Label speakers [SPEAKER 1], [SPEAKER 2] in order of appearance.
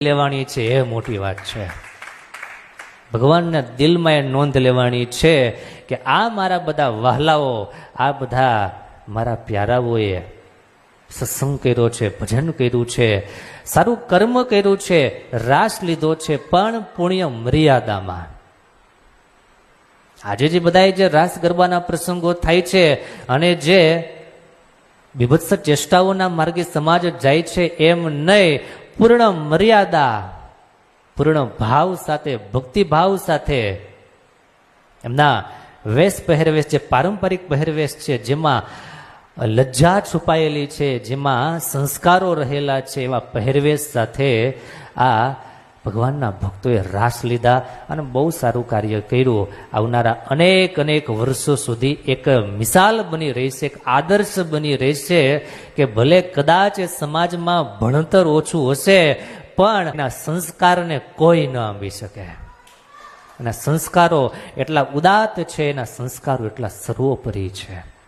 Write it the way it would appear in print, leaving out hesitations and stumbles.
[SPEAKER 1] લેવાની છે એ મોટી વાત છે. ભગવાનના દિલમાં એ નોંધ લેવાની છે કે આ મારા બધા વહાલાઓ, આ બધા મારા પ્યારાઓએ સત્સંગ કર્યો છે, ભજન કર્યું છે, સારું કર્મ કર્યું છે, રાસ લીધો છે, પણ પુણ્ય મર્યાદામાં. આજે જે બધા જે રાસ ગરબાના પ્રસંગો થાય છે અને જે બીભત્સ ચેષ્ટાઓના માર્ગે સમાજ જાય છે એમ નહીં, પૂર્ણ મર્યાદા, પૂર્ણ ભાવ સાથે, ભક્તિ ભાવ સાથે એમના વેશ પહેરવેશ, જે પારંપરિક પહેરવેશ છે, જેમાં લજ્જા છુપાયેલી છે, જેમાં સંસ્કારો રહેલા છે, એવા પહેરવેશ સાથે આ ભગવાનના ભક્તોએ રાસ લીધા અને બહુ સારું કાર્ય કર્યું. આવનારા અનેક અનેક વર્ષો સુધી એક મિસાલ બની રહેશે, એક આદર્શ બની રહેશે કે ભલે કદાચ સમાજમાં ભણતર ઓછું હશે પણ એના સંસ્કારને કોઈ ન આંબી શકે. એના સંસ્કારો એટલા ઉદાત્ત છે, એના સંસ્કારો એટલા સર્વોપરી છે.